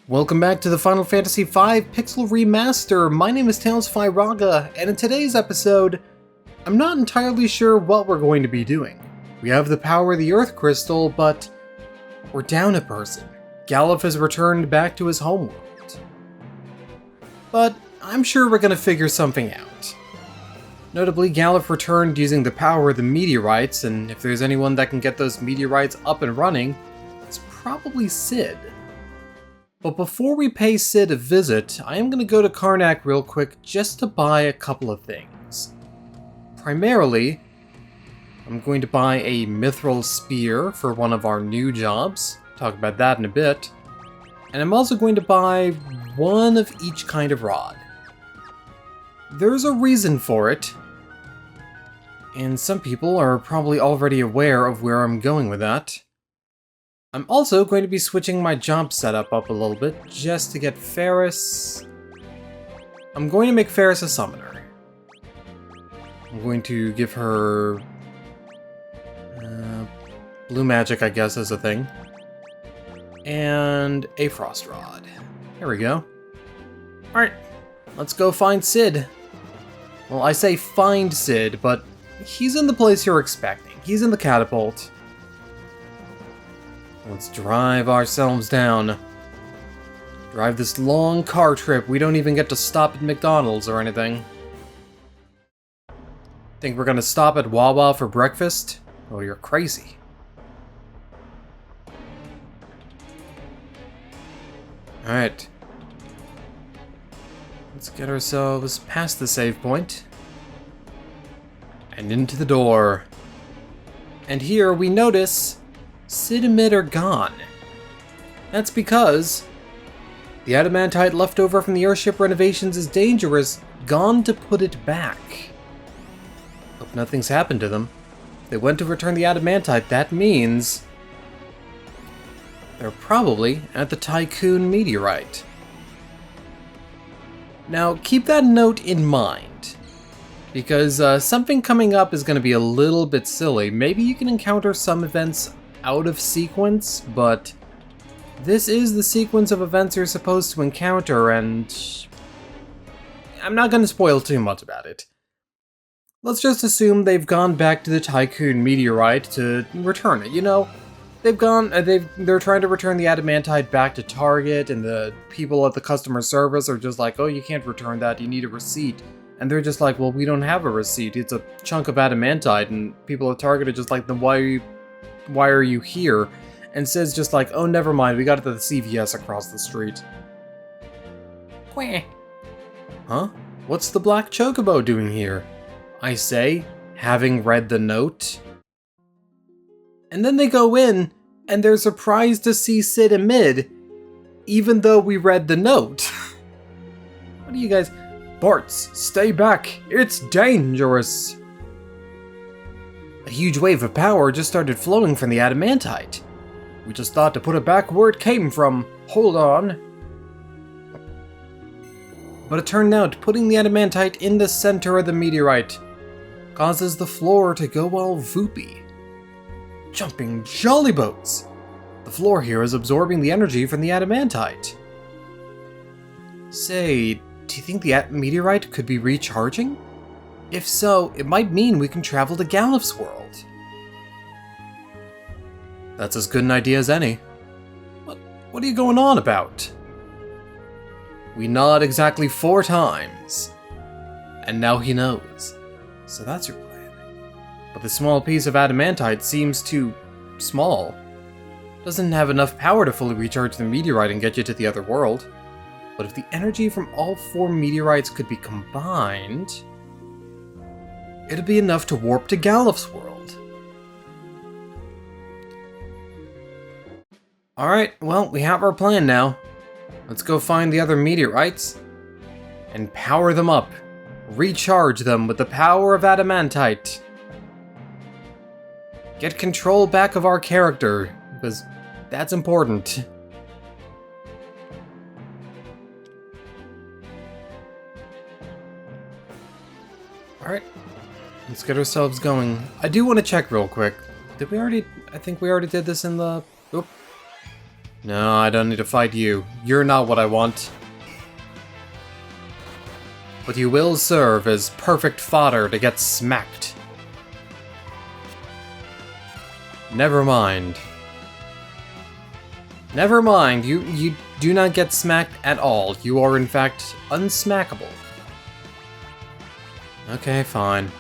Welcome back to the Final Fantasy V Pixel Remaster. My name is Tails Fyraga, and in today's episode, I'm not entirely sure what we're going to be doing. We have the power of the Earth Crystal, but we're down a person. Galuf has returned back to his homeworld. But I'm sure we're going to figure something out. Notably, Galuf returned using the power of the meteorites, and if there's anyone that can get those meteorites up and running, it's probably Cid. But before we pay Cid a visit, I am going to go to Karnak real quick just to buy a couple of things. Primarily, I'm going to buy a mithril spear for one of our new jobs. Talk about that in a bit. And I'm also going to buy one of each kind of rod. There's a reason for it, and some people are probably already aware of where I'm going with that. I'm also going to be switching my job setup up a little bit, just to get Ferris... I'm going to make Ferris a summoner. I'm going to give her... blue magic, I guess, is a thing. And a frost rod. There we go. Alright, let's go find Cid. Well, I say find Cid, but he's in the place you're expecting. He's in the catapult. Let's drive ourselves down. Drive this long car trip. We don't even get to stop at McDonald's or anything. Think we're gonna stop at Wawa for breakfast? Oh, you're crazy. Alright. Let's get ourselves past the save point. And into the door. And here we notice Cid and Mid are gone. That's because the adamantite left over from the airship renovations is dangerous, gone to put it back. Hope nothing's happened to them. They went to return the adamantite. That means they're probably at the Tycoon meteorite. Now, keep that note in mind, because something coming up is going to be a little bit silly. Maybe you can encounter some events out of sequence, but this is the sequence of events you're supposed to encounter, and I'm not going to spoil too much about it. Let's just assume they've gone back to the Tycoon meteorite to return it. You know, they're trying to return the adamantite back to Target, and the people at the customer service are just like, oh, you can't return that, you need a receipt. And they're just like, well, we don't have a receipt, it's a chunk of adamantite, and people at Target are just like, then why are you here? And Cid's just like, oh, never mind, we got it at the CVS across the street. Quah. Huh? What's the black chocobo doing here? I say, having read the note. And then they go in, and they're surprised to see Cid and Mid, even though we read the note. What do you guys... Barts, stay back, it's dangerous! A huge wave of power just started flowing from the adamantite. We just thought to put it back where it came from. Hold on. But it turned out putting the adamantite in the center of the meteorite causes the floor to go all voopy. Jumping jolly boats! The floor here is absorbing the energy from the adamantite. Say, do you think the meteorite could be recharging? If so, it might mean we can travel to Galuf's world. That's as good an idea as any. What are you going on about? We nod exactly 4 times. And now he knows. So that's your plan. But the small piece of adamantite seems too small. Doesn't have enough power to fully recharge the meteorite and get you to the other world. But if the energy from all 4 meteorites could be combined, it'd be enough to warp to Galuf's world. Alright, well, we have our plan now. Let's go find the other meteorites and power them up. Recharge them with the power of adamantite. Get control back of our character, because that's important. Alright, let's get ourselves going. I do want to check real quick. Did we already... I think we already did this in the... Oop. No, I don't need to fight you. You're not what I want. But you will serve as perfect fodder to get smacked. Never mind. Never mind, you do not get smacked at all. You are in fact unsmackable. Okay, fine.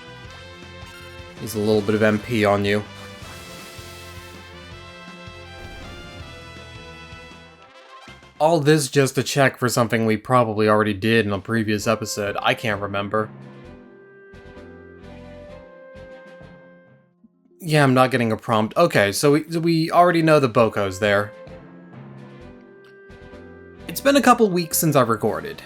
Use a little bit of MP on you. All this just to check for something we probably already did in a previous episode. I can't remember. Yeah, I'm not getting a prompt. Okay, so we already know the Boko's there. It's been a couple weeks since I recorded.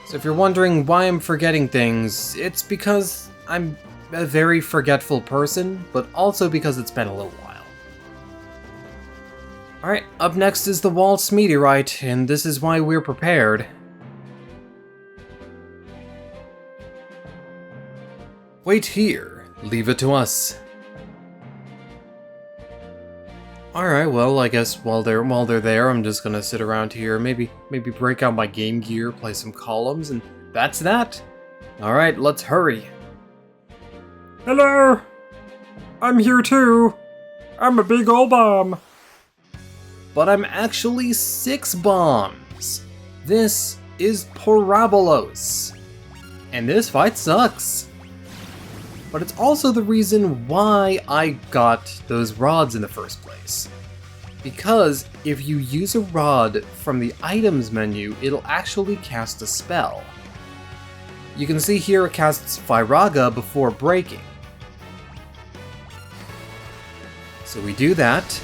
So if you're wondering why I'm forgetting things, it's because I'm a very forgetful person, but also because it's been a little while. Alright, up next is the Waltz Meteorite, and this is why we're prepared. Wait here. Leave it to us. Alright, well, I guess while they're there, I'm just gonna sit around here, maybe break out my Game Gear, play some columns, and that's that. Alright, let's hurry. Hello! I'm here too. I'm a big ol' bomb. But I'm actually 6 bombs. This is Parabolos. And this fight sucks. But it's also the reason why I got those rods in the first place. Because if you use a rod from the items menu, it'll actually cast a spell. You can see here it casts Firaga before breaking. So we do that.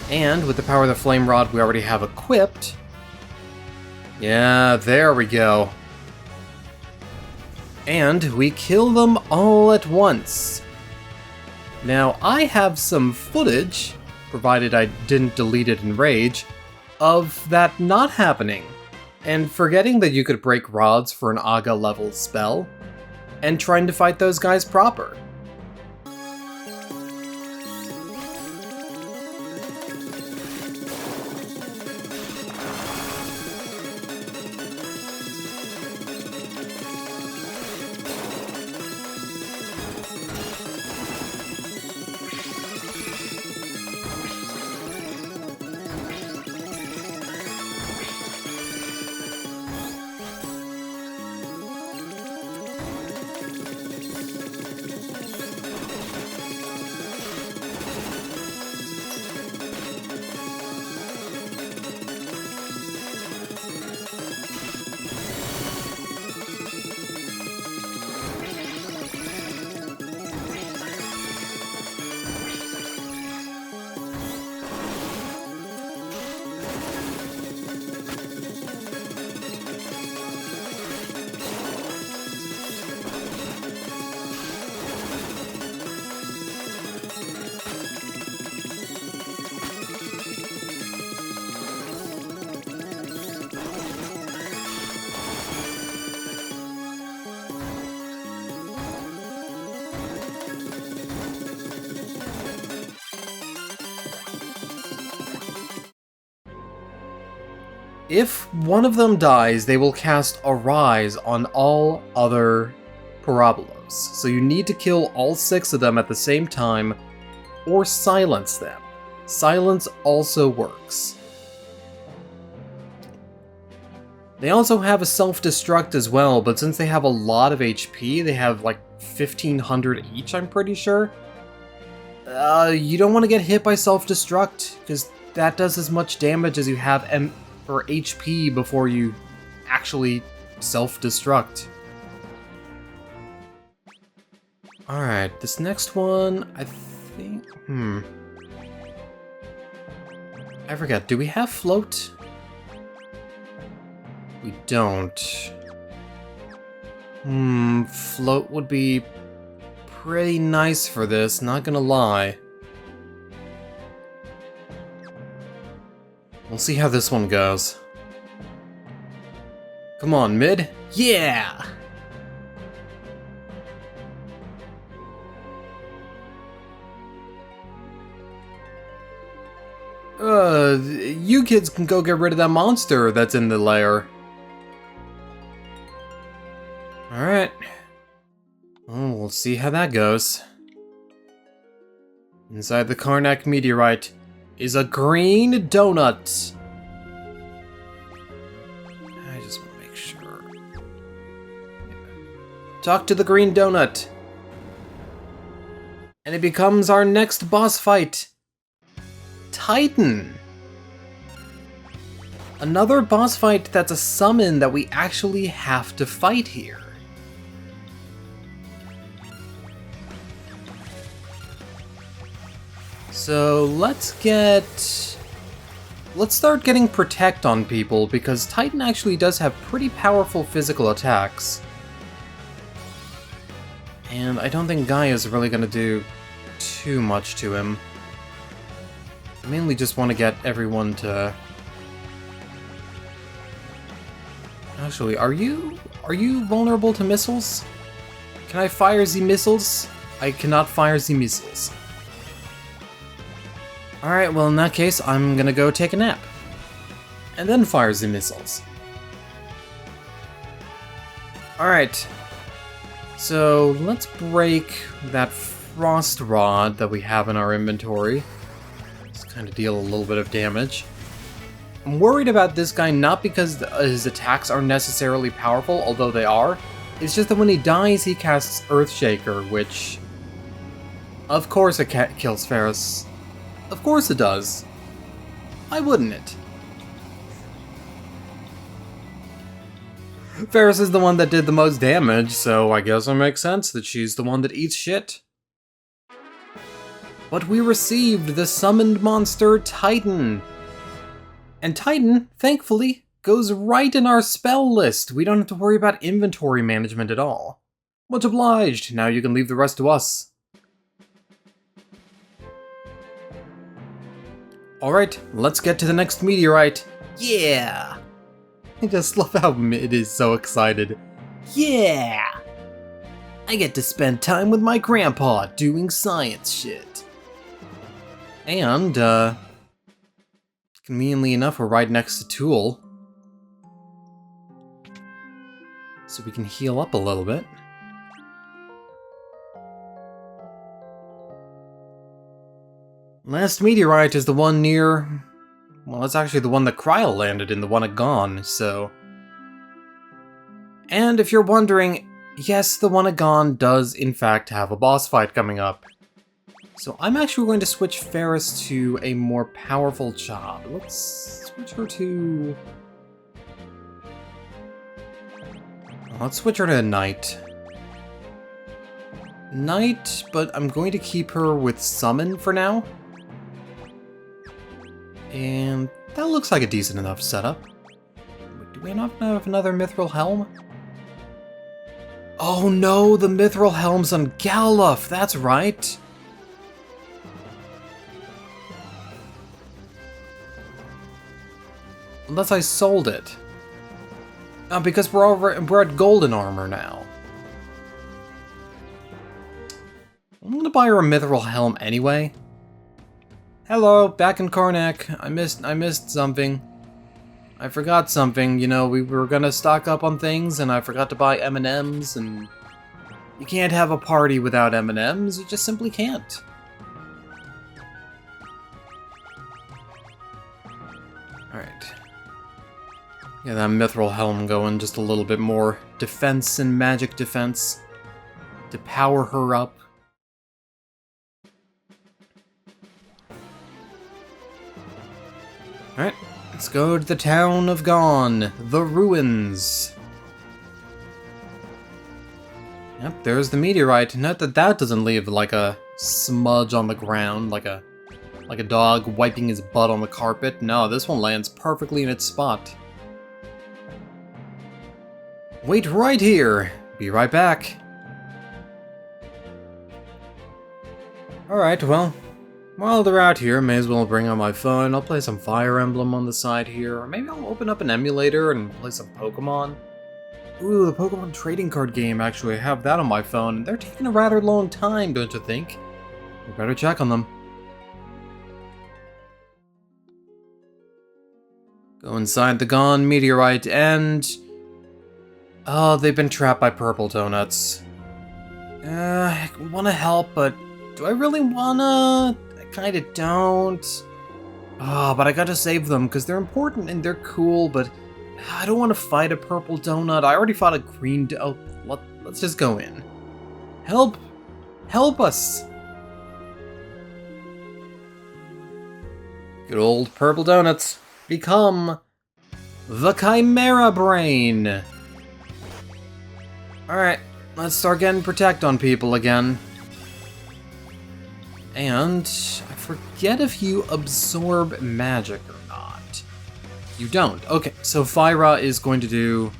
And with the power of the Flame Rod we already have equipped... Yeah, there we go. And we kill them all at once. Now, I have some footage, provided I didn't delete it in Rage, of that not happening, and forgetting that you could break rods for an Aga level spell, and trying to fight those guys proper. If one of them dies, they will cast Arise on all other Parabolos. So you need to kill all 6 of them at the same time, or silence them. Silence also works. They also have a self-destruct as well, but since they have a lot of HP, they have like 1500 each, I'm pretty sure. You don't want to get hit by self-destruct, because that does as much damage as you have or HP before you actually self-destruct. Alright, this next one, I think... I forget, do we have float? We don't. Float would be pretty nice for this, not gonna lie. We'll see how this one goes. Come on, mid. Yeah! You kids can go get rid of that monster that's in the lair. Alright. Well, we'll see how that goes. Inside the Karnak meteorite is a green donut. I just want to make sure. Talk to the green donut. And it becomes our next boss fight. Titan. Another boss fight that's a summon that we actually have to fight here. So let's start getting Protect on people, because Titan actually does have pretty powerful physical attacks. And I don't think Gaia's really gonna do too much to him. I mainly just want to get everyone to... Actually, are you vulnerable to missiles? Can I fire the missiles? I cannot fire the missiles. Alright, well in that case, I'm gonna go take a nap. And then fire the missiles. Alright. So, let's break that frost rod that we have in our inventory. Let's kind of deal a little bit of damage. I'm worried about this guy not because his attacks are necessarily powerful, although they are. It's just that when he dies, he casts Earthshaker, which... Of course it kills Ferris. Of course it does. Why wouldn't it? Ferris is the one that did the most damage, so I guess it makes sense that she's the one that eats shit. But we received the summoned monster Titan. And Titan, thankfully, goes right in our spell list. We don't have to worry about inventory management at all. Much obliged. Now you can leave the rest to us. Alright, let's get to the next meteorite. Yeah! I just love how Mid is so excited. Yeah! I get to spend time with my grandpa doing science shit. And, conveniently enough, we're right next to Tool. So we can heal up a little bit. Last meteorite is the one near... Well, it's actually the one that Kryl landed in, the one at Gone, so... And if you're wondering, yes, the one at Gone does in fact have a boss fight coming up. So I'm actually going to switch Ferris to a more powerful job. Let's switch her to... Let's switch her to Knight. Knight, but I'm going to keep her with Summon for now. And that looks like a decent enough setup. Do we not have another Mithril Helm? Oh no, the Mithril Helm's on Galuf, that's right! Unless I sold it. Because we're at Golden Armor now. I'm gonna buy her a Mithril Helm anyway. Hello, back in Karnak. I missed something. I forgot something, you know, we were gonna stock up on things and I forgot to buy M&Ms, and you can't have a party without M&Ms, you just simply can't. Alright. Yeah, that Mithril Helm going, just a little bit more defense and magic defense to power her up. Alright, let's go to the town of Gone, the ruins. Yep, there's the meteorite. Note that that doesn't leave like a smudge on the ground, like a dog wiping his butt on the carpet. No, this one lands perfectly in its spot. Wait right here. Be right back. Alright, well, while they're out here, may as well bring out my phone. I'll play some Fire Emblem on the side here, or maybe I'll open up an emulator and play some Pokemon. Ooh, the Pokemon trading card game, actually, I have that on my phone, and they're taking a rather long time, don't you think? We better check on them. Go inside the gone meteorite and... Oh, they've been trapped by purple donuts. I wanna help, but do I really wanna? I kinda don't. Oh, but I gotta save them, because they're important and they're cool, but I don't want to fight a purple donut. I already fought a green Oh, let's just go in. Help! Help us! Good old purple donuts. Become the Chimera Brain! Alright, let's start getting Protect on people again. And I forget if you absorb magic or not. You don't. Okay, so Fyra is going to do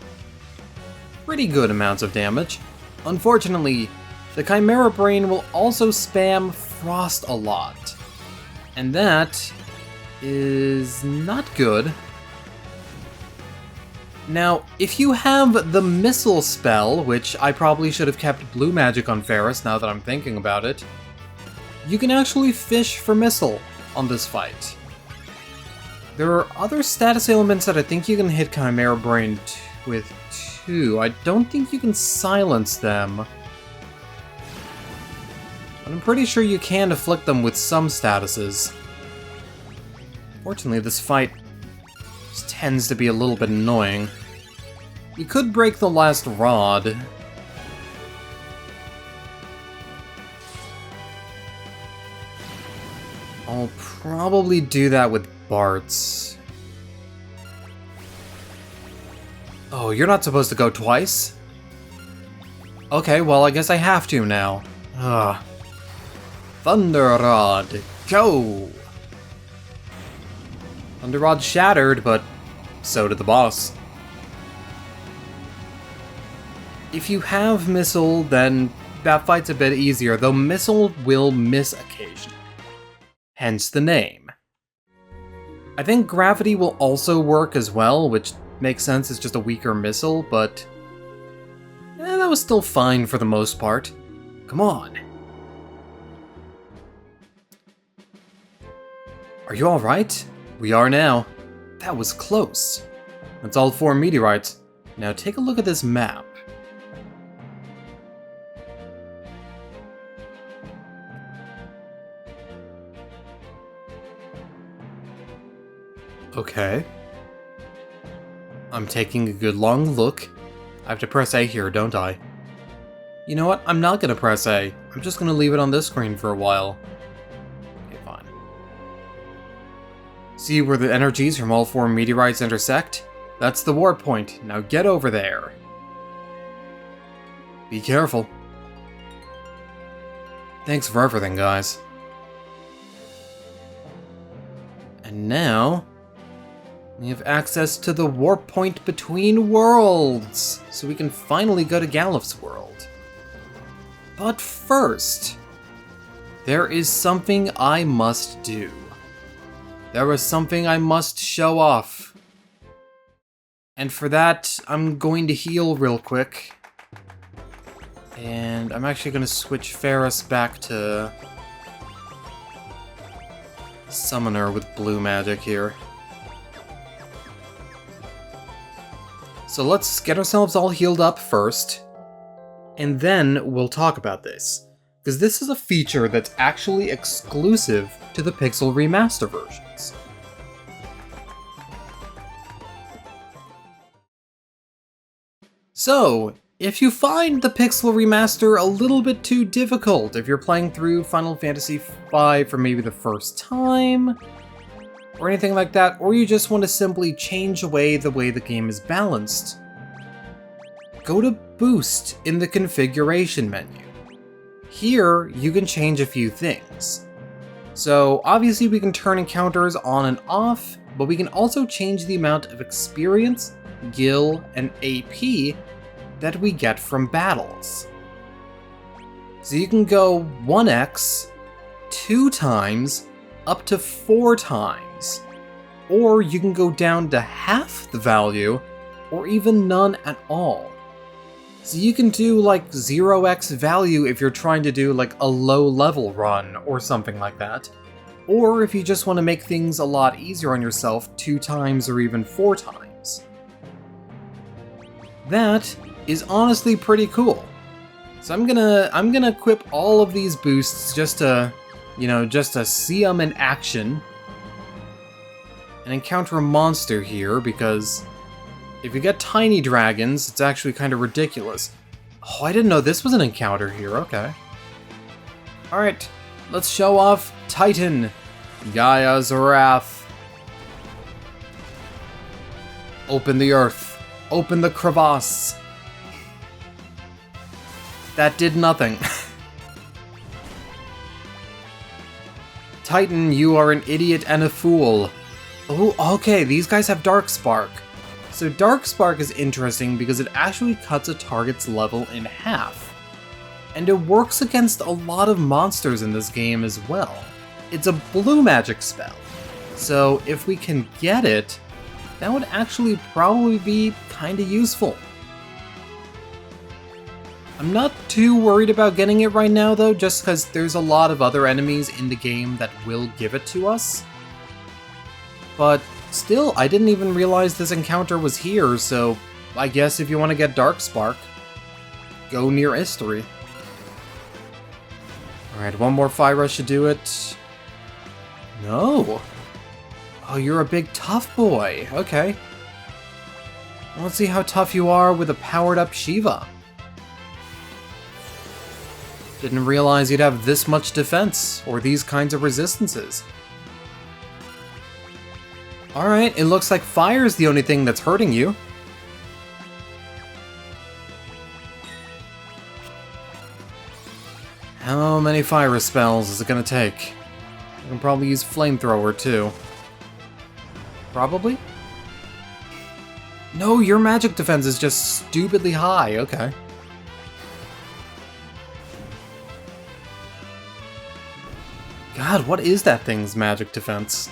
pretty good amounts of damage. Unfortunately, the Chimera Brain will also spam Frost a lot. And that is not good. Now, if you have the Missile spell, which I probably should have kept Blue Magic on Ferris now that I'm thinking about it, you can actually fish for Missile on this fight. There are other status ailments that I think you can hit Chimera Brain with too. I don't think you can silence them. But I'm pretty sure you can afflict them with some statuses. Fortunately, this fight just tends to be a little bit annoying. You could break the last rod. I'll probably do that with Bart's. Oh, you're not supposed to go twice? Okay, well, I guess I have to now. Ugh. Thunder Rod, go! Thunder Rod shattered, but so did the boss. If you have Missile, then that fight's a bit easier, though Missile will miss occasionally. Hence the name. I think Gravity will also work as well, which makes sense, it's just a weaker missile, but that was still fine for the most part. Come on. Are you alright? We are now. That was close. That's all 4 meteorites. Now take a look at this map. Okay. I'm taking a good long look. I have to press A here, don't I? You know what? I'm not gonna press A. I'm just gonna leave it on this screen for a while. Okay, fine. See where the energies from all 4 meteorites intersect? That's the warp point. Now get over there. Be careful. Thanks for everything, guys. And now we have access to the warp point between worlds, so we can finally go to Galuf's world. But first, there is something I must do. There is something I must show off. And for that, I'm going to heal real quick. And I'm actually going to switch Ferris back to Summoner with blue magic here. So let's get ourselves all healed up first, and then we'll talk about this. Because this is a feature that's actually exclusive to the Pixel Remaster versions. So, if you find the Pixel Remaster a little bit too difficult, if you're playing through Final Fantasy V for maybe the first time, or anything like that, or you just want to simply change away the way the game is balanced, go to Boost in the configuration menu. Here, you can change a few things. So obviously we can turn encounters on and off, but we can also change the amount of experience, gil, and AP that we get from battles. So you can go 1x, 2 times, up to 4 times. Or you can go down to half the value, or even none at all. So you can do like 0x value if you're trying to do like a low level run or something like that. or if you just want to make things a lot easier on yourself 2 times or even 4 times. That is honestly pretty cool. So I'm gonna equip all of these boosts just to, just to see them in action and encounter a monster here, because if you get tiny dragons, it's actually kind of ridiculous. Oh, I didn't know this was an encounter here. Okay. Alright, let's show off Titan, Gaia's Wrath. Open the earth. Open the crevasse. That did nothing. Titan, you are an idiot and a fool. Oh, okay, these guys have Dark Spark. So Dark Spark is interesting because it actually cuts a target's level in half. And it works against a lot of monsters in this game as well. It's a blue magic spell. So if we can get it, that would actually probably be kinda useful. I'm not too worried about getting it right now though, just because there's a lot of other enemies in the game that will give it to us. But still, I didn't even realize this encounter was here, so I guess if you want to get Dark Spark, go near History. Alright, one more Fire Rush should do it. No! Oh, you're a big tough boy. Okay. Well, let's see how tough you are with a powered up Shiva. Didn't realize you'd have this much defense, or these kinds of resistances. Alright, it looks like fire's the only thing that's hurting you. How many fire spells is it gonna take? You can probably use flamethrower too. Probably? No, your magic defense is just stupidly high, okay. God, what is that thing's magic defense?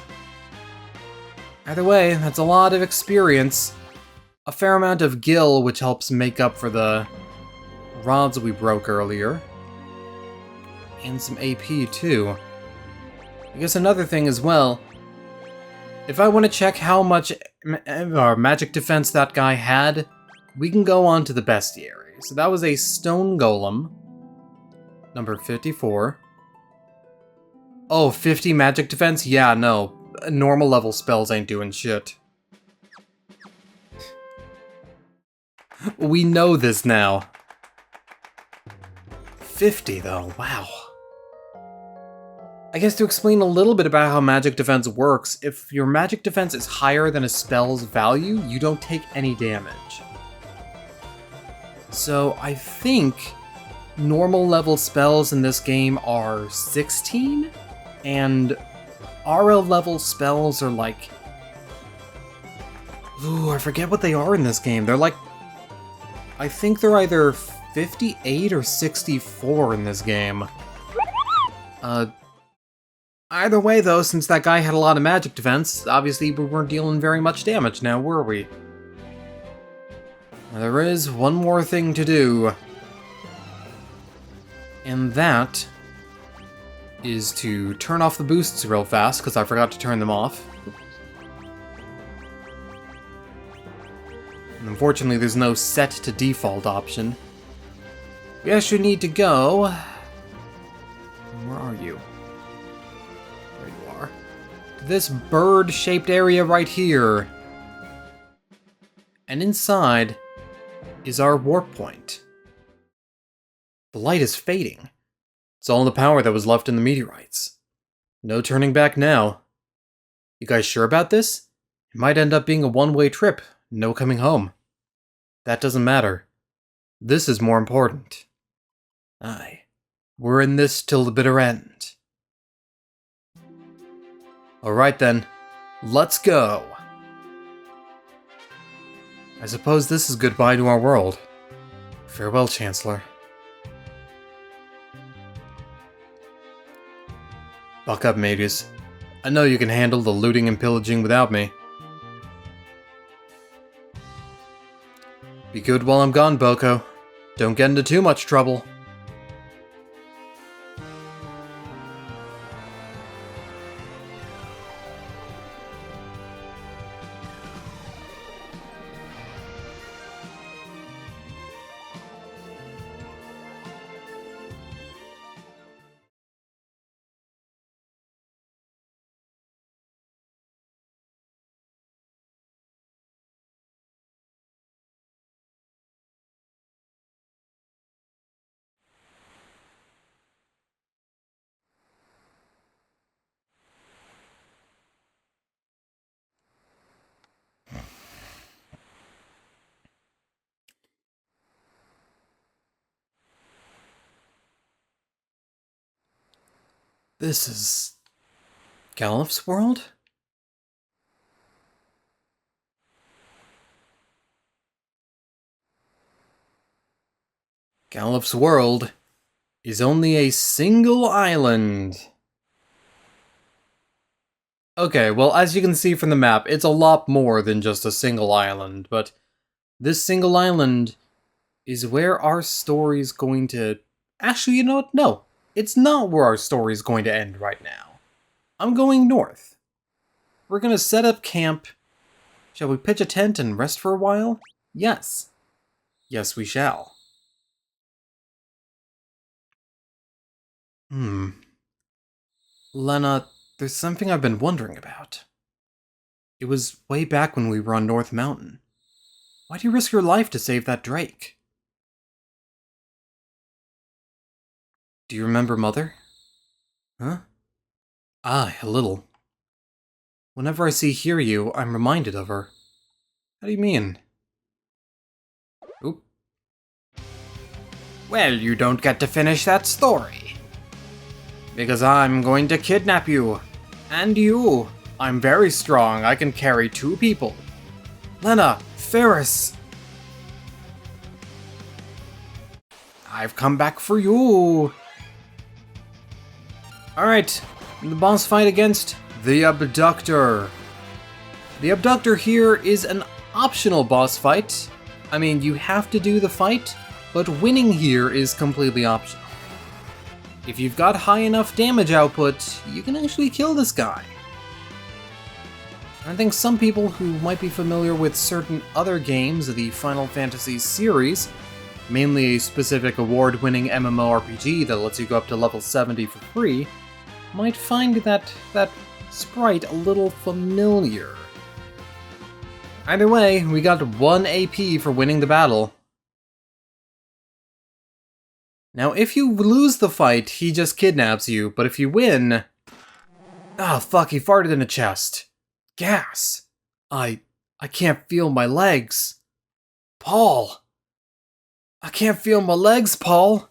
Either way, that's a lot of experience. A fair amount of gil, which helps make up for the rods we broke earlier. And some AP, too. I guess another thing as well, if I want to check how much magic defense that guy had, we can go on to the bestiary. So that was a stone golem, number 54. Oh, 50 magic defense? Yeah, no. Normal level spells ain't doing shit. We know this now. 50 though, wow. I guess to explain a little bit about how magic defense works, if your magic defense is higher than a spell's value, you don't take any damage. So I think normal level spells in this game are 16, and RL level spells are like... Ooh, I forget what they are in this game. They're like... I think they're either 58 or 64 in this game. Either way though, since that guy had a lot of magic defense, obviously we weren't dealing very much damage now, were we? Now, there is one more thing to do. And that is to turn off the boosts real fast, because I forgot to turn them off. And unfortunately, there's no set to default option. We actually need to go... Where are you? There you are. This bird-shaped area right here. And inside is our warp point. The light is fading. It's all the power that was left in the meteorites. No turning back now. You guys sure about this? It might end up being a one-way trip, no coming home. That doesn't matter. This is more important. Aye, we're in this till the bitter end. Alright then, let's go. I suppose this is goodbye to our world. Farewell, Chancellor. Buck up, mages. I know you can handle the looting and pillaging without me. Be good while I'm gone, Boko. Don't get into too much trouble. This is... Galuf's world? Galuf's world is only a single island. Okay, well, as you can see from the map, it's a lot more than just a single island, but this single island is where our story's going to... Actually, you know what? No, it's not where our story's going to end right now. I'm going north. We're gonna set up camp. Shall we pitch a tent and rest for a while? Yes. Yes, we shall. Lena, there's something I've been wondering about. It was way back when we were on North Mountain. Why'd you risk your life to save that Drake? Do you remember Mother? Huh? Ah, a little. Whenever I see Hiryu, I'm reminded of her. How do you mean? Oop. Well, you don't get to finish that story. Because I'm going to kidnap you. And you. I'm very strong. I can carry 2 people. Lena, Ferris. I've come back for you. Alright, the boss fight against the Abductor. The Abductor here is an optional boss fight. I mean, you have to do the fight, but winning here is completely optional. If you've got high enough damage output, you can actually kill this guy. I think some people who might be familiar with certain other games of the Final Fantasy series, mainly a specific award-winning MMORPG that lets you go up to level 70 for free, might find that sprite a little familiar. Either way, we got 1 AP for winning the battle. Now, if you lose the fight, he just kidnaps you, but if you win... Ah, fuck, he farted in a chest. Gas. I can't feel my legs. Paul. I can't feel my legs, Paul.